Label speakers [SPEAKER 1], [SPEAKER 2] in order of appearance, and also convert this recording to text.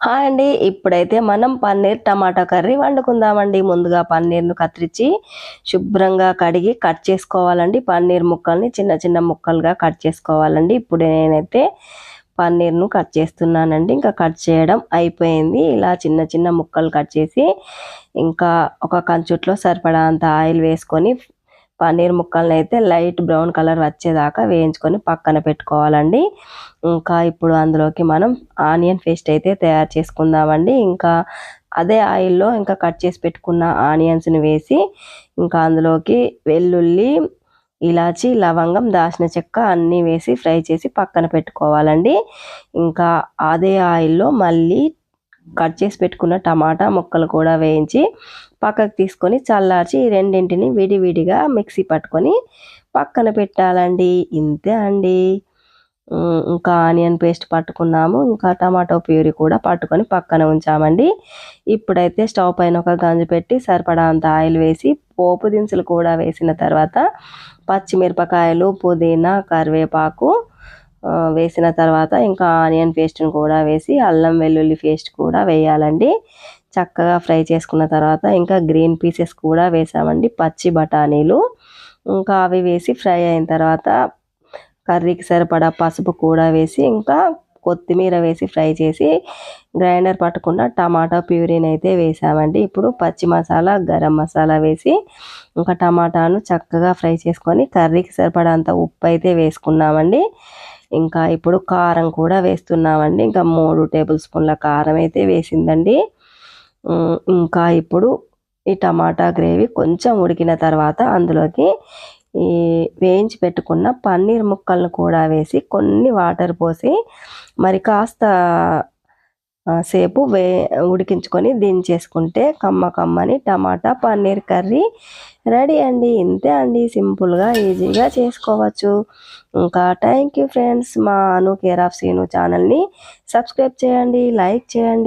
[SPEAKER 1] Hi అండి. ఇప్పుడైతే మనం పన్నీర్ టమాటా కర్రీ వండుకుందామండి. ముందుగా పన్నీర్‌ను కత్తిరించి శుభ్రంగా కడిగి కట్ చేసుకోవాలండి. పన్నీర్ ముక్కల్ని చిన్న చిన్న ముక్కలుగా కట్ చేసుకోవాలండి. ఇప్పుడు నేనైతే పన్నీర్‌ను కట్ చేస్తున్నానండి. ఇంకా కట్ చేయడం అయిపోయింది. ఇలా చిన్న చిన్న ముక్కలు కట్ చేసి ఇంకా ఒక కంచుట్లో సరిపడా అంత ఆయిల్ వేసుకొని పన్నీర్ ముక్కలనైతే లైట్ బ్రౌన్ కలర్ వచ్చేదాకా వేయించుకొని పక్కన పెట్టుకోవాలండి. ఇంకా ఇప్పుడు అందులోకి మనం ఆనియన్ పేస్ట్ అయితే తయారు చేసుకుందామండి. ఇంకా అదే ఆయిల్‌లో ఇంకా కట్ చేసి పెట్టుకున్న ఆనియన్స్‌ని వేసి ఇంకా అందులోకి వెల్లుల్లి, ఇలాచి, లవంగం, దాల్చిన చెక్క అన్నీ వేసి ఫ్రై చేసి పక్కన పెట్టుకోవాలండి. ఇంకా అదే ఆయిల్‌లో మళ్ళీ కట్ చేసి పెట్టుకున్న టమాటా ముక్కలు కూడా వేయించి పక్కకు తీసుకొని చల్లార్చి ఈ రెండింటిని విడివిడిగా మిక్సీ పట్టుకొని పక్కన పెట్టాలండి. ఇంతే అండి. ఇంకా ఆనియన్ పేస్ట్ పట్టుకున్నాము. ఇంకా టమాటో ప్యూరీ కూడా పట్టుకొని పక్కన ఉంచామండి. ఇప్పుడైతే స్టవ్ పైన ఒక గంజు పెట్టి సరిపడా అంత ఆయిల్ వేసి పోపు దినుసులు కూడా వేసిన తర్వాత పచ్చిమిరపకాయలు, పుదీనా, కరివేపాకు వేసిన తర్వాత ఇంకా ఆనియన్ పేస్ట్‌ని కూడా వేసి అల్లం వెల్లుల్లి పేస్ట్ కూడా వేయాలండి. చక్కగా ఫ్రై చేసుకున్న తర్వాత ఇంకా గ్రీన్ పీసెస్ కూడా వేసామండి. పచ్చి బఠానీలు ఇంకా అవి వేసి ఫ్రై అయిన తర్వాత కర్రీకి సరిపడా పసుపు కూడా వేసి ఇంకా కొత్తిమీర వేసి ఫ్రై చేసి గ్రైండర్ పట్టుకున్న టమాటా ప్యూరీని అయితే వేసామండి. ఇప్పుడు పచ్చి మసాలా, గరం మసాలా వేసి ఇంకా టమాటాను చక్కగా ఫ్రై చేసుకొని కర్రీకి సరిపడంత ఉప్పు అయితే వేసుకున్నామండి. ఇంకా ఇప్పుడు కారం కూడా వేస్తున్నామండి. ఇంకా 3 టేబుల్ స్పూన్ల కారం అయితే వేసిందండి. ఇంకా ఇప్పుడు ఈ టమాటా గ్రేవీ కొంచెం ఉడికిన తర్వాత అందులోకి ఈ వేయించి పెట్టుకున్న పన్నీర్ ముక్కలను కూడా వేసి కొన్ని వాటర్ పోసి మరి కాస్త సేపు ఉడికించుకొని దించేసుకుంటే కమ్మని టమాటా పన్నీర్ కర్రీ రెడీ అండి. ఇంతే అండి, సింపుల్‌గా ఈజీగా చేసుకోవచ్చు. ఇంకా థ్యాంక్ యూ ఫ్రెండ్స్. మా అను కేర్ ఆఫ్ సీను ఛానల్‌ని సబ్స్క్రైబ్ చేయండి, లైక్ చేయండి.